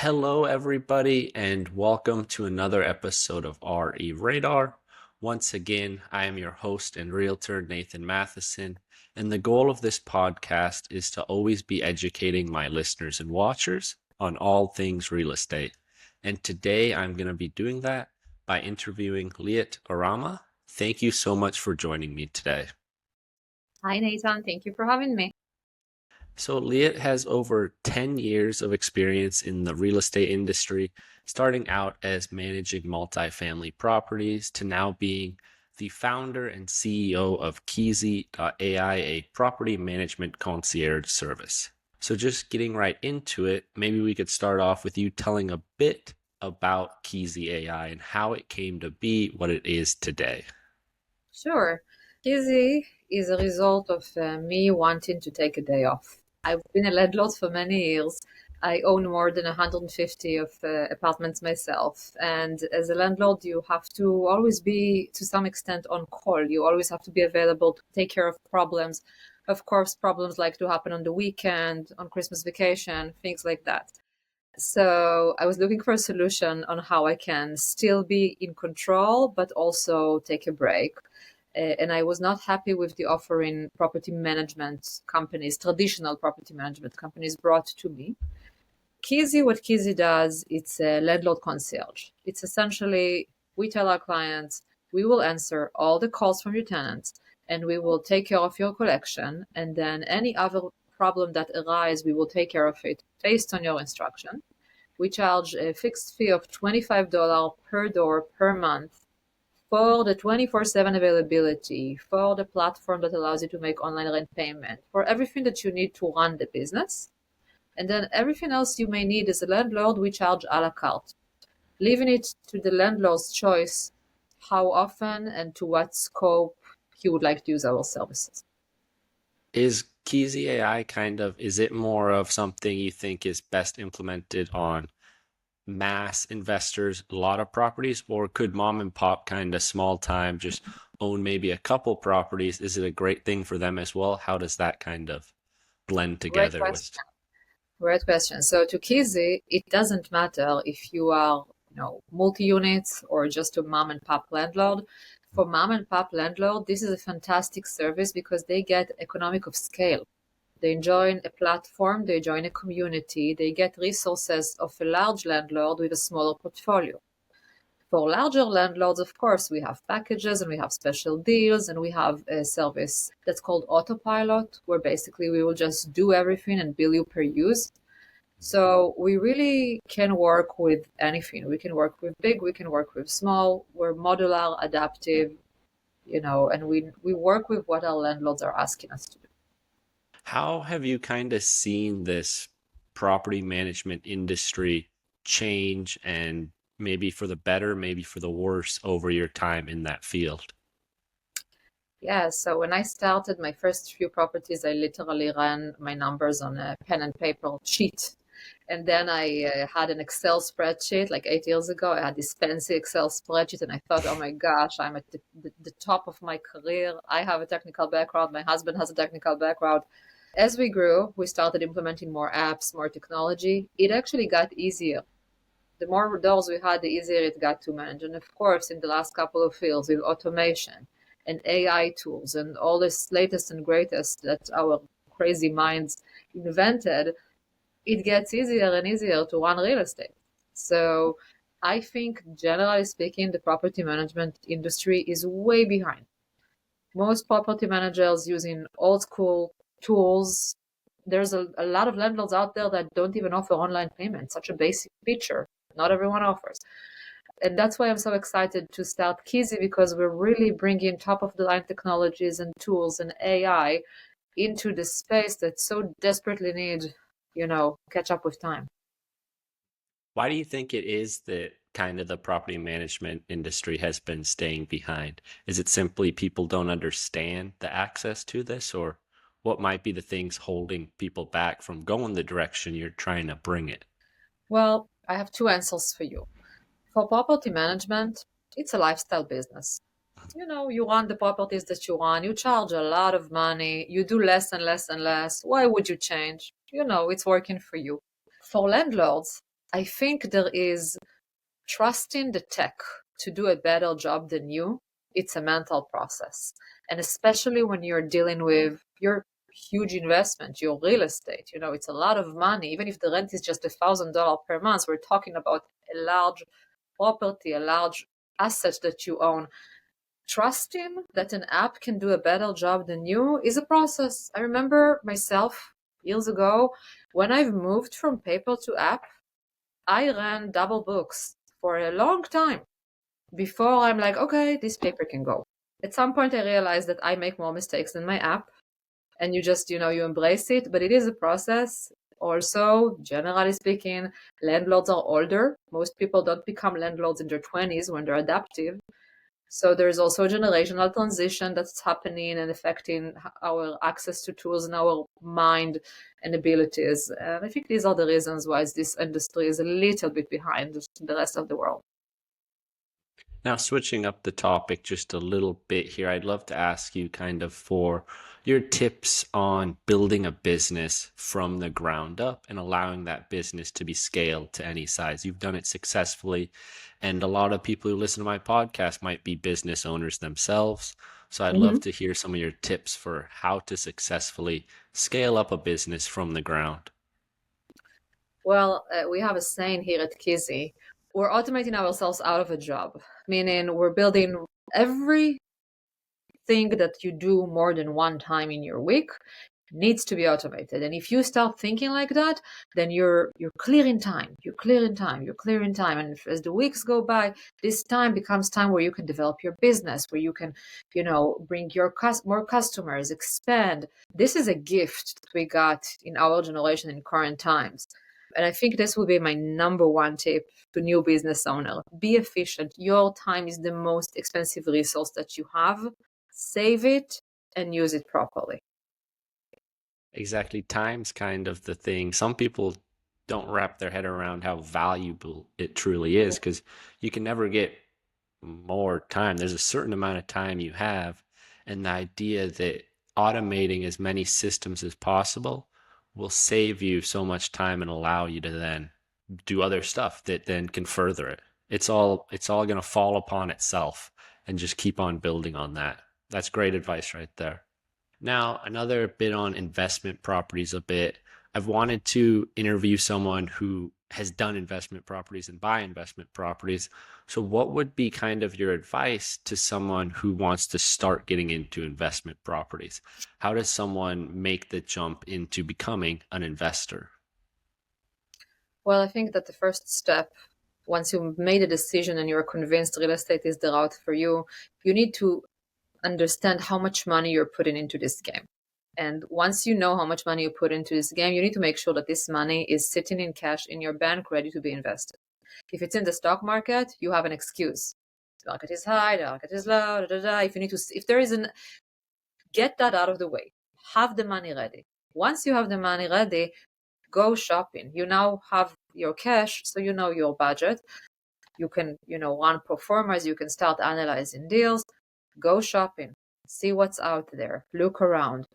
Hello, everybody, and welcome to another episode of RE Radar. Once again, I am your host and realtor, Nathan Mathisen, and the goal of this podcast is to always be educating my listeners and watchers on all things real estate. And today I'm going to be doing that by interviewing Liat Arama. Thank you so much for joining me today. Hi, Nathan. Thank you for having me. So Liat has over 10 years of experience in the real estate industry, starting out as managing multifamily properties to now being the founder and CEO of Keasy.ai, a property management concierge service. So just getting right into it, maybe we could start off with you telling a bit about Keasy.ai and how it came to be what it is today. Sure. Keasy is a result of me wanting to take a day off. I've been a landlord for many years. I own more than 150 of apartments myself. And as a landlord, you have to always be, to some extent, on call. You always have to be available to take care of problems. Of course, problems like to happen on the weekend, on Christmas vacation, things like that. So I was looking for a solution on how I can still be in control, but also take a break. And I was not happy with the offering property management companies, traditional property management companies brought to me. What Keasy does, it's a landlord concierge. It's essentially, we tell our clients, we will answer all the calls from your tenants and we will take care of your collection. And then any other problem that arises, we will take care of it based on your instruction. We charge a fixed fee of $25 per door per month for the 24/7 availability, for the platform that allows you to make online rent payment, for everything that you need to run the business. And then everything else you may need as a landlord, we charge a la carte, leaving it to the landlord's choice how often and to what scope he would like to use our services. Is Keasy.ai is it more of something you think is best implemented on mass investors, a lot of properties, or could mom and pop kind of small time just own maybe a couple properties? Is it a great thing for them as well? How does that kind of blend Great together with? question. Great question. So to Keasy, it doesn't matter if you are, multi-units or just a mom and pop landlord. For mom and pop landlord, this is a fantastic service because they get economic of scale. They join a platform, they join a community, they get resources of a large landlord with a smaller portfolio. For larger landlords, of course, we have packages and we have special deals and we have a service that's called autopilot, where basically we will just do everything and bill you per use. So we really can work with anything. We can work with big, we can work with small. We're modular, adaptive, and we work with what our landlords are asking us to do. How have you kind of seen this property management industry change, and maybe for the better, maybe for the worse, over your time in that field? Yeah, so when I started my first few properties, I literally ran my numbers on a pen and paper sheet. And then I had an Excel spreadsheet like 8 years ago. I had this fancy Excel spreadsheet, and I thought, oh my gosh, I'm at the top of my career. I have a technical background. My husband has a technical background. As we grew, we started implementing more apps, more technology. It actually got easier. The more doors we had, the easier it got to manage. And of course, in the last couple of years, with automation and AI tools and all this latest and greatest that our crazy minds invented, it gets easier and easier to run real estate. So I think, generally speaking, the property management industry is way behind. Most property managers using old school tools. There's a lot of landlords out there that don't even offer online payment, such a basic feature. Not everyone offers. And that's why I'm so excited to start Keasy, because we're really bringing top of the line technologies and tools and AI into the space that so desperately need, catch up with time. Why do you think it is that kind of the property management industry has been staying behind? Is it simply people don't understand the access to this, or what might be the things holding people back from going the direction you're trying to bring it? Well, I have two answers for you. For property management, it's a lifestyle business. You run the properties that you run, you charge a lot of money, you do less and less and less. Why would you change? It's working for you. For landlords, I think there is trusting the tech to do a better job than you. It's a mental process. And especially when you're dealing with your huge investment, your real estate, it's a lot of money. Even if the rent is just $1,000 per month, we're talking about a large property, a large asset that you own. Trusting that an app can do a better job than you is a process. I remember myself years ago when I've moved from paper to app, I ran double books for a long time before I'm like, okay, this paper can go. At some point, I realized that I make more mistakes than my app, and you just, you embrace it, but it is a process. Also, generally speaking, landlords are older. Most people don't become landlords in their 20s when they're adaptive. So there's also a generational transition that's happening and affecting our access to tools and our mind and abilities. And I think these are the reasons why this industry is a little bit behind the rest of the world. Now, switching up the topic just a little bit here, I'd love to ask you kind of for your tips on building a business from the ground up and allowing that business to be scaled to any size. You've done it successfully, and a lot of people who listen to my podcast might be business owners themselves. So I'd love Mhm. to hear some of your tips for how to successfully scale up a business from the ground. Well, we have a saying here at Keasy. We're automating ourselves out of a job, meaning we're building everything that you do more than one time in your week needs to be automated. And if you start thinking like that, then you're clearing time, you're clearing time, you're clearing time. And as the weeks go by, this time becomes time where you can develop your business, where you can, bring your more customers, expand. This is a gift that we got in our generation in current times. And I think this would be my number one tip to new business owner. Be efficient. Your time is the most expensive resource that you have. Save it and use it properly. Exactly. Time's kind of the thing. Some people don't wrap their head around how valuable it truly is because you can never get more time. There's a certain amount of time you have, and the idea that automating as many systems as possible will save you so much time and allow you to then do other stuff that then can further it. It's all going to fall upon itself and just keep on building on that. That's great advice right there. Now, another bit on investment properties a bit. I've wanted to interview someone who has done investment properties and buy investment properties. So what would be kind of your advice to someone who wants to start getting into investment properties? How does someone make the jump into becoming an investor? Well, I think that the first step, once you've made a decision and you're convinced real estate is the route for you, you need to understand how much money you're putting into this game. And once you know how much money you put into this game, you need to make sure that this money is sitting in cash in your bank ready to be invested. If it's in the stock market, you have an excuse. The market is high, the market is low, da, da, da. If you need to, if there is an, get that out of the way. Have the money ready. Once you have the money ready, go shopping. You now have your cash, so you know your budget. You can, run pro formas. You can start analyzing deals. Go shopping. See what's out there. Look around.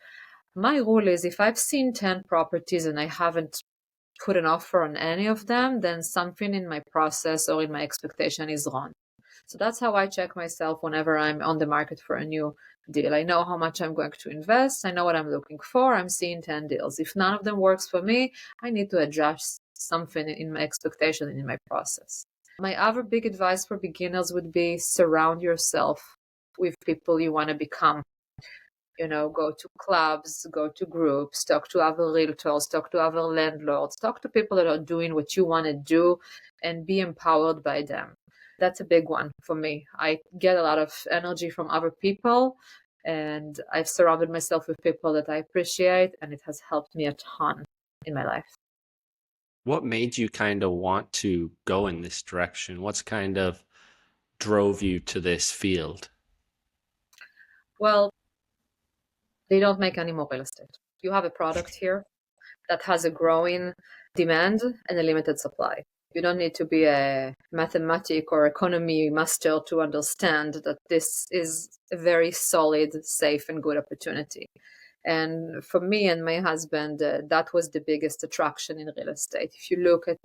My rule is if I've seen 10 properties and I haven't put an offer on any of them, then something in my process or in my expectation is wrong. So that's how I check myself whenever I'm on the market for a new deal. I know how much I'm going to invest. I know what I'm looking for. I'm seeing 10 deals. If none of them works for me, I need to adjust something in my expectation and in my process. My other big advice for beginners would be surround yourself with people you want to become. Go to clubs, go to groups, talk to other realtors, talk to other landlords, talk to people that are doing what you want to do and be empowered by them. That's a big one for me. I get a lot of energy from other people and I've surrounded myself with people that I appreciate and it has helped me a ton in my life. What made you kind of want to go in this direction? What's kind of drove you to this field? Well, they don't make any more real estate. You have a product here that has a growing demand and a limited supply. You don't need to be a mathematic or economy master to understand that this is a very solid, safe, and good opportunity. And for me and my husband, that was the biggest attraction in real estate. If you look at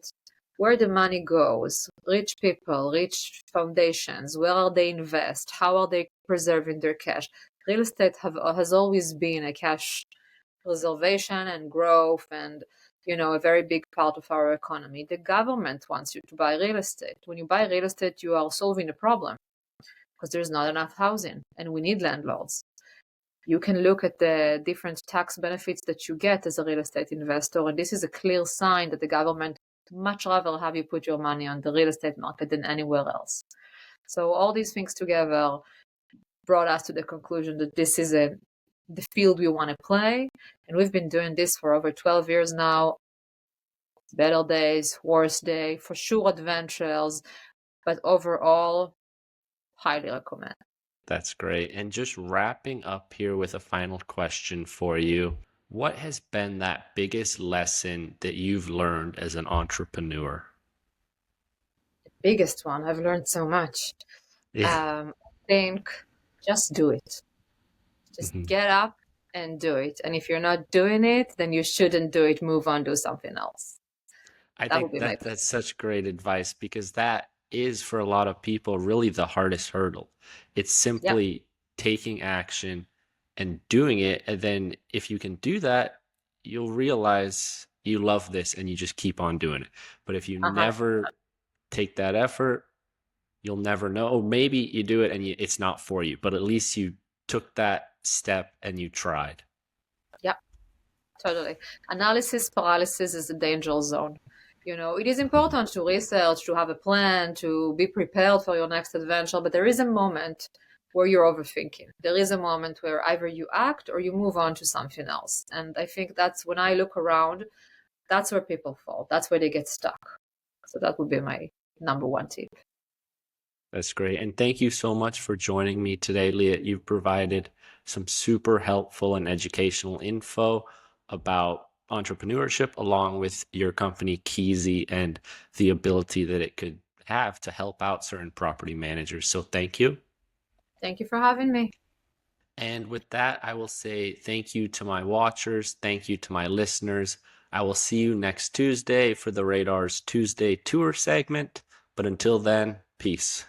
where the money goes, rich people, rich foundations, where are they invest, how are they preserving their cash. Real estate has always been a cash preservation and growth and a very big part of our economy. The government wants you to buy real estate. When you buy real estate, you are solving a problem because there's not enough housing and we need landlords. You can look at the different tax benefits that you get as a real estate investor, and this is a clear sign that the government would much rather have you put your money on the real estate market than anywhere else. So all these things together brought us to the conclusion that this is the field we want to play, and we've been doing this for over 12 years now. Better days, worse day, for sure adventures, but overall, highly recommend. That's great. And just wrapping up here with a final question for you. What has been that biggest lesson that you've learned as an entrepreneur? The biggest one, I've learned so much. Yeah. I think just do it. Just Mhm. get up and do it. And if you're not doing it, then you shouldn't do it. Move on, do something else. I That would think be my that that's such great advice because that is for a lot of people really the hardest hurdle. It's Yep. simply taking action and doing it. And then if you can do that, you'll realize you love this and you just keep on doing it. But if you 100. never take that effort, you'll never know. Or maybe you do it and it's not for you, but at least you took that step and you tried. Yep. Totally. Analysis paralysis is a danger zone. It is Mhm. important to research, to have a plan, to be prepared for your next adventure, but there is a moment where you're overthinking. There is a moment where either you act or you move on to something else. And I think that's when I look around, that's where people fall. That's where they get stuck. So that would be my number one tip. That's great. And thank you so much for joining me today, Liat. You've provided some super helpful and educational info about entrepreneurship along with your company, Keasy, and the ability that it could have to help out certain property managers. So thank you. Thank you for having me. And with that, I will say thank you to my watchers. Thank you to my listeners. I will see you next Tuesday for the Radar's Tuesday tour segment. But until then, peace.